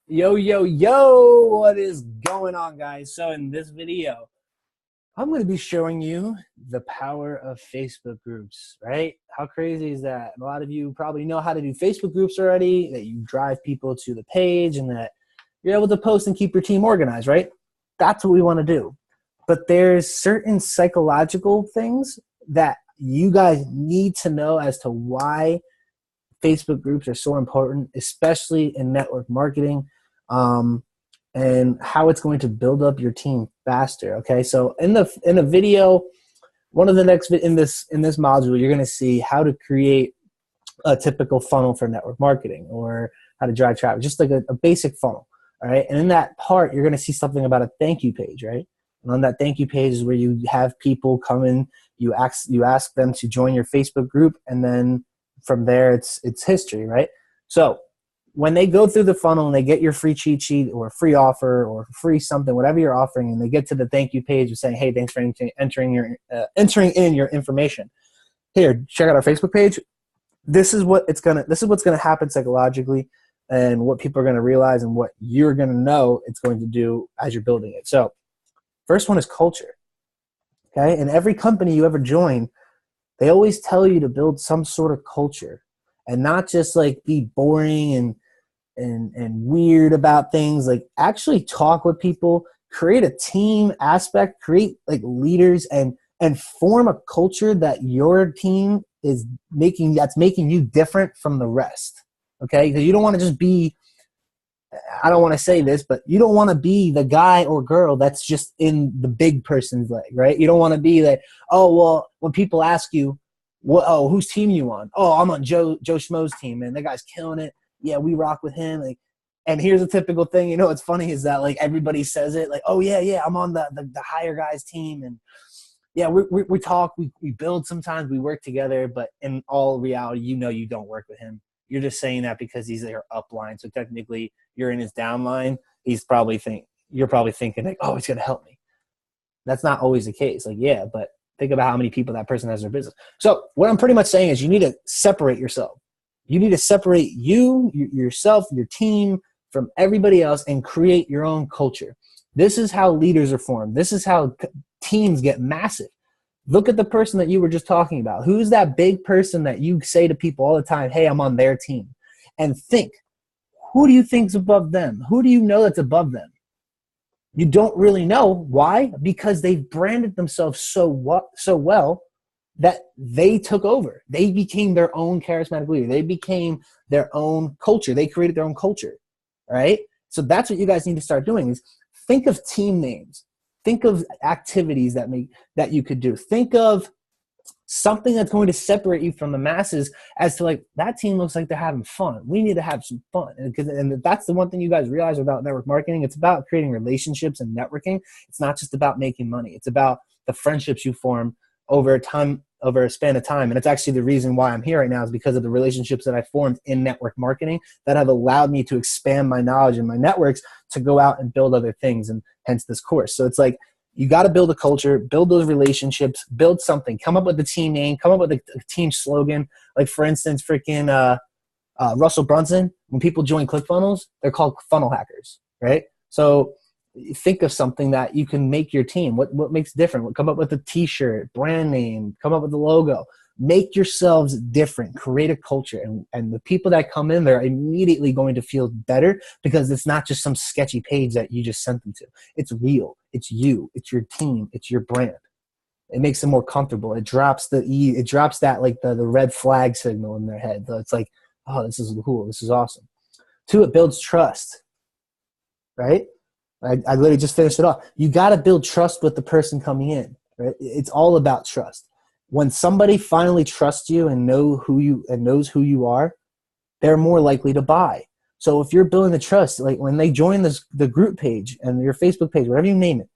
Yo, yo, yo, what is going on, guys? So in this video, I'm going to be showing you the power of Facebook groups, right? How crazy is that? A lot of you probably know how to do Facebook groups already, that you drive people to the page and that you're able to post and keep your team organized, right? That's what we want to do. But there's certain psychological things that you guys need to know as to why Facebook groups are so important, especially in network marketing, um, and how it's going to build up your team faster. Okay, so in the video, one of the next in this module, you're going to see how to create a typical funnel for network marketing or how to drive traffic, just like a basic funnel. All right, and in that part, you're going to see something about a thank you page, right? And on that thank you page is where you have people come in, you ask them to join your Facebook group, and then from there it's history, right? So when they go through the funnel and they get your free cheat sheet or free offer or free something, whatever you're offering, and they get to the thank you page of saying, hey, thanks for entering in your information. Here, check out our Facebook page. This is what's gonna happen psychologically, and what people are gonna realize and what you're gonna know it's going to do as you're building it. So first one is culture. Okay, in every company you ever join, they always tell you to build some sort of culture and not just like be boring and weird about things. Like actually talk with people, create a team aspect, create like leaders, and form a culture that your team is making, that's making you different from the rest. Okay, because you don't want to just be, I don't want to say this, but you don't want to be the guy or girl that's just in the big person's leg, right? You don't want to be like, oh, well, when people ask you, oh, whose team you on? Oh, I'm on Joe Schmo's team, man. That guy's killing it. Yeah, we rock with him. Like, and here's a typical thing. You know, what's funny is that like everybody says it, like, oh yeah, I'm on the higher guy's team, and yeah, we talk, we build sometimes, we work together, but in all reality, you know, you don't work with him. You're just saying that because he's your upline. So technically, you're in his downline. You're probably thinking like, oh, he's gonna help me. That's not always the case. Like, yeah, but think about how many people that person has in their business. So what I'm pretty much saying is you need to separate yourself. You need to separate yourself, your team from everybody else and create your own culture. This is how leaders are formed. This is how teams get massive. Look at the person that you were just talking about. Who's that big person that you say to people all the time, hey, I'm on their team? And think, who do you think's above them? Who do you know that's above them? You don't really know. Why? Because they've branded themselves so well that they took over. They became their own charismatic leader. They became their own culture. They created their own culture, right? So that's what you guys need to start doing is think of team names. Think of activities that you could do. Think of something that's going to separate you from the masses as to like, that team looks like they're having fun. We need to have some fun. And that's the one thing you guys realize about network marketing. It's about creating relationships and networking. It's not just about making money. It's about the friendships you form over a span of time. And it's actually the reason why I'm here right now is because of the relationships that I formed in network marketing that have allowed me to expand my knowledge and my networks to go out and build other things, and hence this course. So it's like, you got to build a culture, build those relationships, build something, come up with the team name, come up with a team slogan. Like for instance, freaking Russell Brunson, when people join ClickFunnels, they're called funnel hackers, right? So think of something that you can make your team. What makes different? Come up with a t-shirt, brand name, come up with the logo. Make yourselves different, create a culture. And the people that come in, they're immediately going to feel better because it's not just some sketchy page that you just sent them to. It's real. It's you. It's your team. It's your brand. It makes them more comfortable. It drops that like the red flag signal in their head. So it's like, oh, this is cool. This is awesome. 2, it builds trust, right? I literally just finished it off. You got to build trust with the person coming in, right? It's all about trust. When somebody finally trusts you and knows who you are, they're more likely to buy. So if you're building the trust, like when they join the group page and your Facebook page, whatever you name it,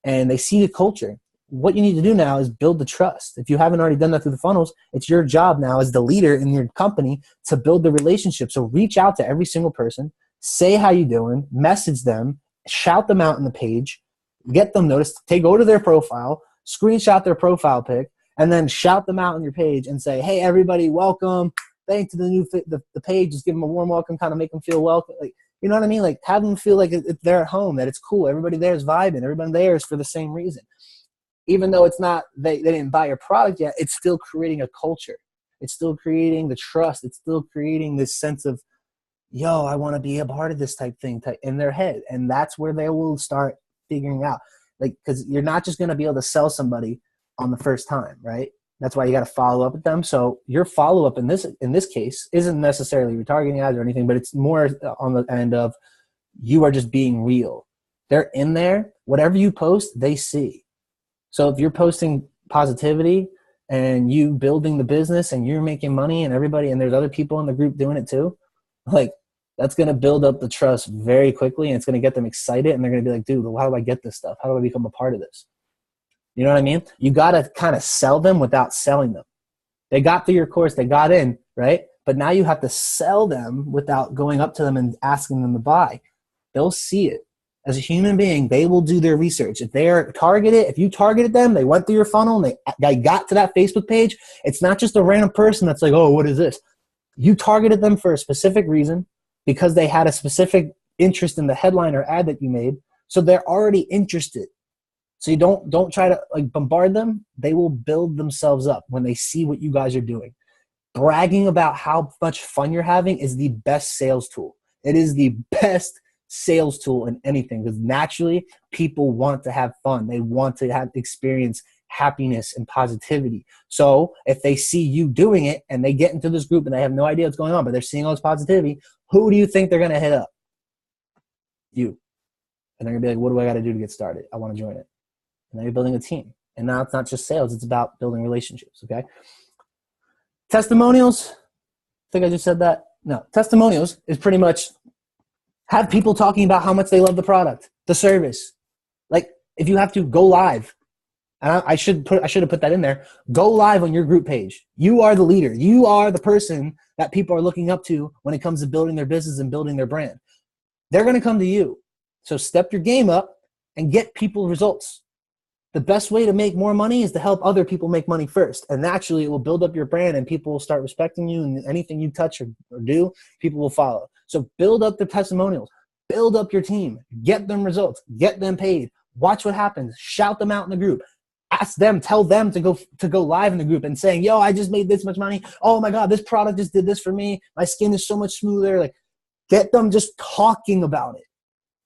and they see the culture, what you need to do now is build the trust. If you haven't already done that through the funnels, it's your job now as the leader in your company to build the relationship. So reach out to every single person, say how you doing, message them, shout them out in the page, get them noticed, go to their profile, screenshot their profile pic, and then shout them out on your page and say, hey, everybody, welcome. Thanks to the page. Just give them a warm welcome, kind of make them feel welcome. Like, You know what I mean? Like have them feel like they're at home, that it's cool. Everybody there is vibing. Everybody there is for the same reason. Even though it's not, they didn't buy your product yet, it's still creating a culture. It's still creating the trust. It's still creating this sense of, yo, I want to be a part of this type thing in their head. And that's where they will start figuring out. Like, because you're not just going to be able to sell somebody on the first time, right? That's why you got to follow up with them. So your follow-up in this case isn't necessarily retargeting ads or anything, but it's more on the end of you are just being real. They're in there. Whatever you post, they see. So if you're posting positivity and you building the business and you're making money and everybody, and there's other people in the group doing it too, like that's going to build up the trust very quickly, and it's going to get them excited, and they're going to be like, dude, how do I get this stuff? How do I become a part of this? You know what I mean? You got to kind of sell them without selling them. They got through your course, they got in, right? But now you have to sell them without going up to them and asking them to buy. They'll see it. As a human being, they will do their research. If they're targeted, if you targeted them, they went through your funnel and they got to that Facebook page, it's not just a random person that's like, oh, what is this? You targeted them for a specific reason because they had a specific interest in the headline or ad that you made. So they're already interested. So you don't try to like bombard them. They will build themselves up when they see what you guys are doing. Bragging about how much fun you're having is the best sales tool. It is the best sales tool in anything, because naturally people want to have fun. They want to experience happiness and positivity. So if they see you doing it and they get into this group and they have no idea what's going on, but they're seeing all this positivity, who do you think they're going to hit up? You. And they're going to be like, what do I got to do to get started? I want to join it. And then you're building a team. And now it's not just sales, it's about building relationships, okay? Testimonials, I think I just said that. No, testimonials is pretty much have people talking about how much they love the product, the service. Like if you have to go live, and I should have put that in there, go live on your group page. You are the leader. You are the person that people are looking up to when it comes to building their business and building their brand. They're going to come to you. So step your game up and get people results. The best way to make more money is to help other people make money first. And naturally, it will build up your brand and people will start respecting you, and anything you touch or do, people will follow. So build up the testimonials. Build up your team. Get them results. Get them paid. Watch what happens. Shout them out in the group. Ask them, tell them to go live in the group and saying, yo, I just made this much money. Oh my God, this product just did this for me. My skin is so much smoother. Like, get them just talking about it.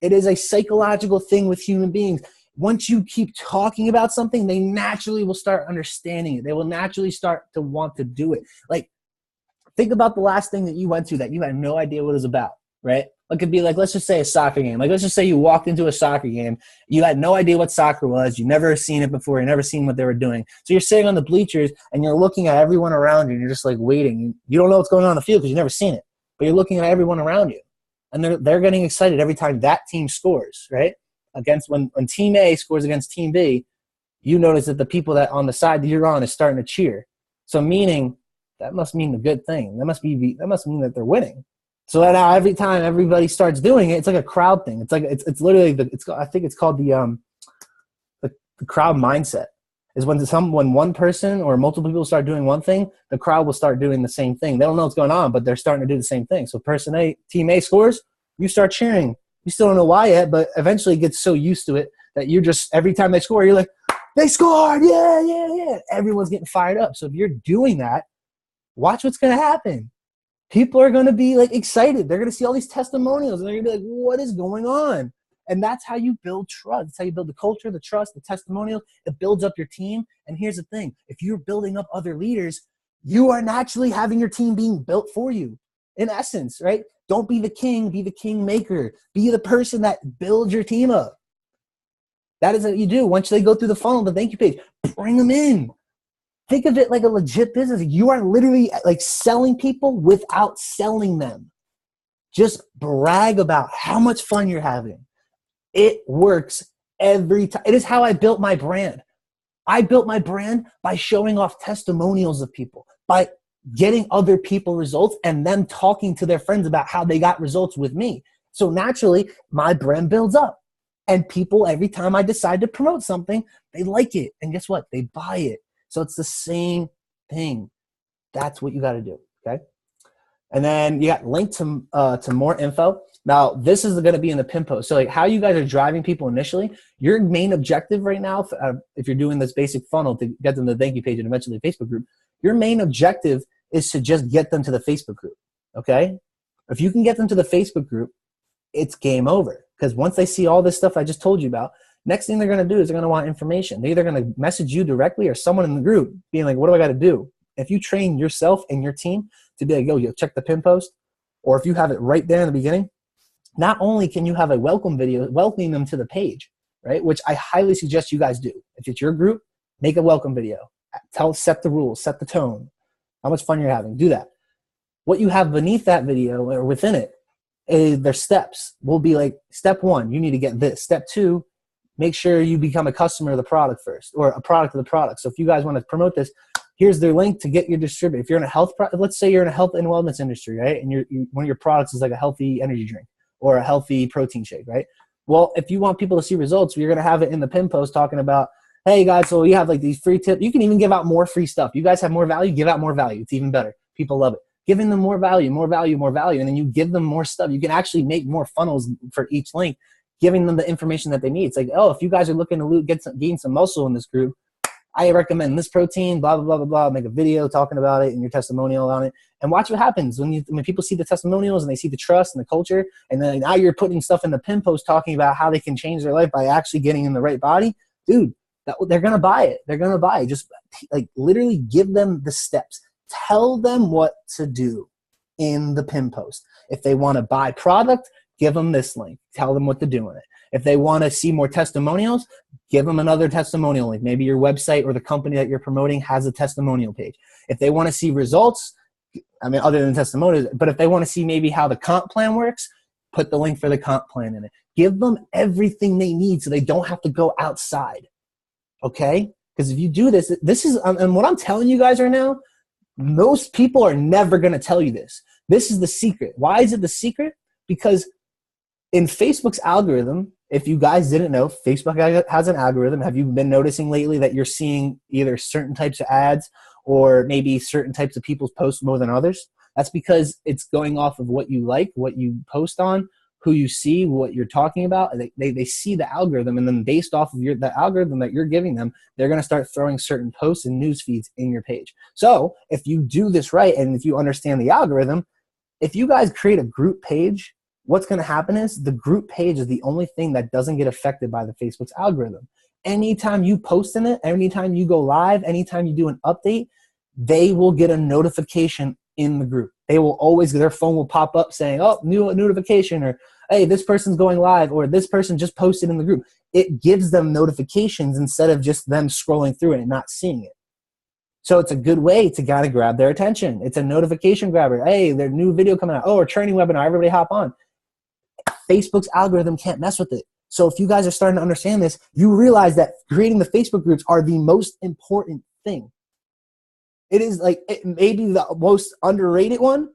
It is a psychological thing with human beings. Once you keep talking about something, they naturally will start understanding it. They will naturally start to want to do it. Like, think about the last thing that you went to that you had no idea what it was about, right? It could be like, let's just say a soccer game. Like, let's just say you walked into a soccer game. You had no idea what soccer was. You've never seen it before. You've never seen what they were doing. So you're sitting on the bleachers and you're looking at everyone around you and you're just like waiting. You don't know what's going on the field because you've never seen it. But you're looking at everyone around you. And they're getting excited every time that team scores, right? Against when Team A scores against Team B, you notice that the people that on the side that you're on is starting to cheer. So meaning that must mean a good thing. That must mean that they're winning. So that now every time everybody starts doing it, it's like a crowd thing. It's like it's literally I think it's called the crowd mindset. Is when one person or multiple people start doing one thing, the crowd will start doing the same thing. They don't know what's going on, but they're starting to do the same thing. So Team A scores, you start cheering. You still don't know why yet, but eventually get so used to it that you're just, every time they score, you're like, they scored, yeah, yeah, yeah. Everyone's getting fired up. So if you're doing that, watch what's going to happen. People are going to be like excited. They're going to see all these testimonials and they're going to be like, what is going on? And that's how you build trust. That's how you build the culture, the trust, the testimonials. It builds up your team. And here's the thing. If you're building up other leaders, you are naturally having your team being built for you. In essence, right? Don't be the king, be the king maker. Be the person that builds your team up. That is what you do. Once they go through the funnel, the thank you page, bring them in. Think of it like a legit business. You are literally like selling people without selling them. Just brag about how much fun you're having. It works every time. It is how I built my brand. I built my brand by showing off testimonials of people, by getting other people results and them talking to their friends about how they got results with me. So naturally, my brand builds up. And people, every time I decide to promote something, they like it. And guess what? They buy it. So it's the same thing. That's what you got to do, okay? And then you got linked to more info. Now, this is going to be in the pin post. So like how you guys are driving people initially, your main objective right now, if you're doing this basic funnel to get them to the thank you page and eventually the Facebook group, your main objective is to just get them to the Facebook group, okay? If you can get them to the Facebook group, it's game over. Because once they see all this stuff I just told you about, next thing they're going to do is they're going to want information. They're either going to message you directly or someone in the group being like, what do I got to do? If you train yourself and your team to be like, yo, check the pin post, or if you have it right there in the beginning, not only can you have a welcome video welcoming them to the page, right? Which I highly suggest you guys do. If it's your group, make a welcome video. Set the rules, set the tone, how much fun you're having. Do that. What you have beneath that video or within it, their steps will be like, step 1, you need to get this. Step 2, make sure you become a customer of the product first, or a product of the product. So if you guys want to promote this, here's their link to get your distributor. If you're in a health, let's say you're in a health and wellness industry, right? And one of your products is like a healthy energy drink or a healthy protein shake, right? Well, if you want people to see results, you're going to have it in the pin post talking about, hey guys, so you have like these free tips. You can even give out more free stuff. You guys have more value, give out more value. It's even better. People love it. Giving them more value, more value, more value. And then you give them more stuff. You can actually make more funnels for each link, giving them the information that they need. It's like, oh, if you guys are looking to gain some muscle in this group, I recommend this protein, blah, blah, blah, blah, blah. Make a video talking about it and your testimonial on it. And watch what happens when people see the testimonials and they see the trust and the culture. And then now you're putting stuff in the pin post talking about how they can change their life by actually getting in the right body. Dude, they're going to buy it. They're going to buy it. Just like literally give them the steps. Tell them what to do in the pin post. If they want to buy product, give them this link. Tell them what to do in it. If they want to see more testimonials, give them another testimonial link. Maybe your website or the company that you're promoting has a testimonial page. If they want to see results, I mean, other than testimonials, but if they want to see maybe how the comp plan works, put the link for the comp plan in it. Give them everything they need so they don't have to go outside, okay? Because if you do this, and what I'm telling you guys right now, most people are never going to tell you this. This is the secret. Why is it the secret? Because in Facebook's algorithm, if you guys didn't know, Facebook has an algorithm. Have you been noticing lately that you're seeing either certain types of ads or maybe certain types of people's posts more than others? That's because it's going off of what you like, what you post on, who you see, what you're talking about. They see the algorithm, and then based off of the algorithm that you're giving them, they're going to start throwing certain posts and news feeds in your page. So if you do this right and if you understand the algorithm, if you guys create a group page, what's going to happen is the group page is the only thing that doesn't get affected by the Facebook's algorithm. Anytime you post in it, anytime you go live, anytime you do an update, they will get a notification in the group. They will always, their phone will pop up saying, oh, new notification, or hey, this person's going live, or this person just posted in the group. It gives them notifications instead of just them scrolling through it and not seeing it. So it's a good way to kind of grab their attention. It's a notification grabber. Hey, there's a new video coming out. Oh, a training webinar. Everybody hop on. Facebook's algorithm can't mess with it. So if you guys are starting to understand this, you realize that creating the Facebook groups are the most important thing. It is like, it may be the most underrated one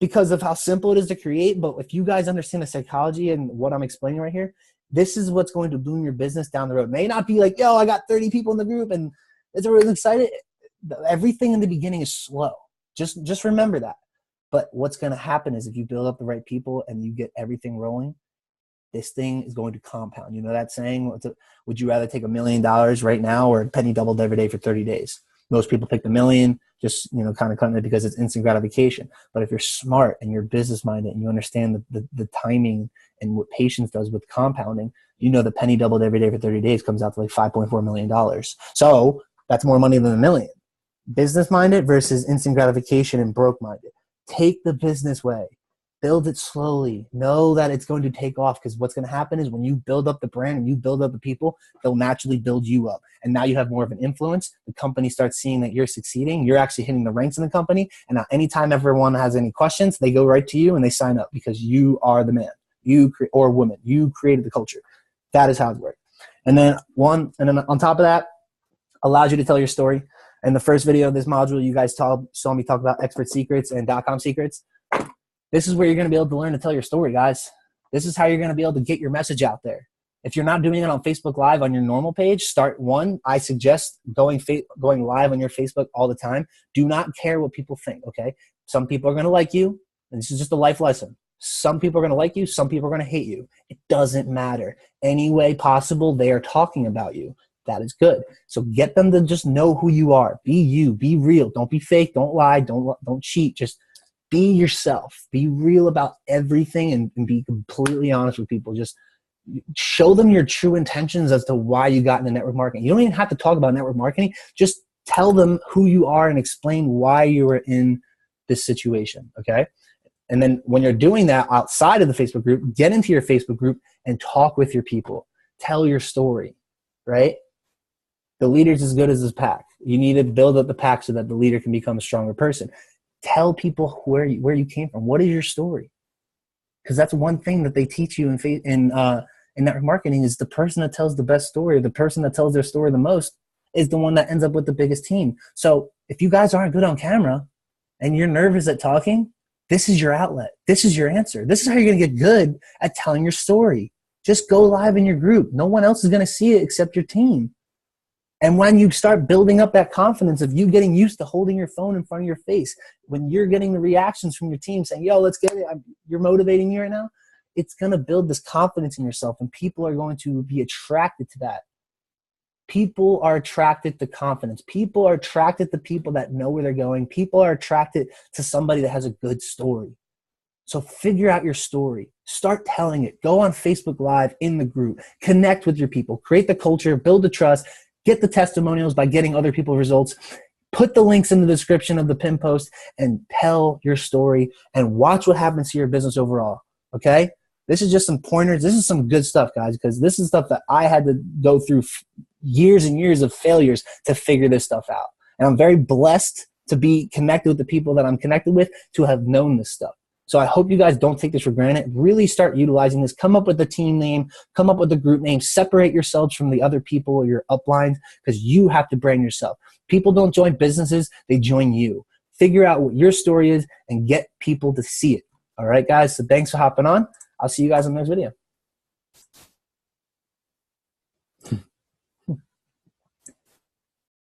because of how simple it is to create. But if you guys understand the psychology and what I'm explaining right here, this is what's going to boom your business down the road. It may not be like, yo, I got 30 people in the group and it's really excited. Everything in the beginning is slow. Just remember that. But what's going to happen is if you build up the right people and you get everything rolling, this thing is going to compound. You know that saying, would you rather take $1 million right now or a penny doubled every day for 30 days? Most people pick the million, just, kind of cutting it because it's instant gratification. But if you're smart and you're business minded and you understand the timing and what patience does with compounding, the penny doubled every day for 30 days comes out to like $5.4 million. So that's more money than $1 million. Business minded versus instant gratification and broke minded. Take the business way. Build it slowly. Know that it's going to take off, because what's going to happen is when you build up the brand and you build up the people, they'll naturally build you up. And now you have more of an influence. The company starts seeing that you're succeeding. You're actually hitting the ranks in the company. And now anytime everyone has any questions, they go right to you and they sign up because you are the man or woman. You created the culture. That is how it works. And then on top of that, allows you to tell your story. In the first video of this module, you guys saw me talk about expert secrets and .com secrets. This is where you're going to be able to learn to tell your story, guys. This is how you're going to be able to get your message out there. If you're not doing it on Facebook Live on your normal page, start one. I suggest going live on your Facebook all the time. Do not care what people think, okay? Some people are going to like you, and this is just a life lesson. Some people are going to like you. Some people are going to hate you. It doesn't matter. Any way possible, they are talking about you. That is good. So get them to just know who you are. Be you. Be real. Don't be fake. Don't lie. Don't cheat. Just be yourself. Be real about everything and be completely honest with people. Just show them your true intentions as to why you got into network marketing. You don't even have to talk about network marketing. Just tell them who you are and explain why you were in this situation, okay? And then when you're doing that outside of the Facebook group, get into your Facebook group and talk with your people. Tell your story, right? The leader's as good as his pack. You need to build up the pack so that the leader can become a stronger person. Tell people where you came from. What is your story? Because that's one thing that they teach you in network marketing is the person that tells the best story, or the person that tells their story the most is the one that ends up with the biggest team. So if you guys aren't good on camera and you're nervous at talking, this is your outlet. This is your answer. This is how you're going to get good at telling your story. Just go live in your group. No one else is going to see it except your team. And when you start building up that confidence of you getting used to holding your phone in front of your face, when you're getting the reactions from your team saying, yo, let's get it, you're motivating me right now, it's going to build this confidence in yourself, and people are going to be attracted to that. People are attracted to confidence. People are attracted to people that know where they're going. People are attracted to somebody that has a good story. So figure out your story. Start telling it. Go on Facebook Live in the group. Connect with your people. Create the culture. Build the trust. Get the testimonials by getting other people results. Put the links in the description of the pin post and tell your story and watch what happens to your business overall, okay? This is just some pointers. This is some good stuff, guys, because this is stuff that I had to go through years and years of failures to figure this stuff out. And I'm very blessed to be connected with the people that I'm connected with to have known this stuff. So I hope you guys don't take this for granted. Really start utilizing this. Come up with a team name. Come up with a group name. Separate yourselves from the other people or your uplines because you have to brand yourself. People don't join businesses. They join you. Figure out what your story is and get people to see it. All right, guys? So thanks for hopping on. I'll see you guys in the next video.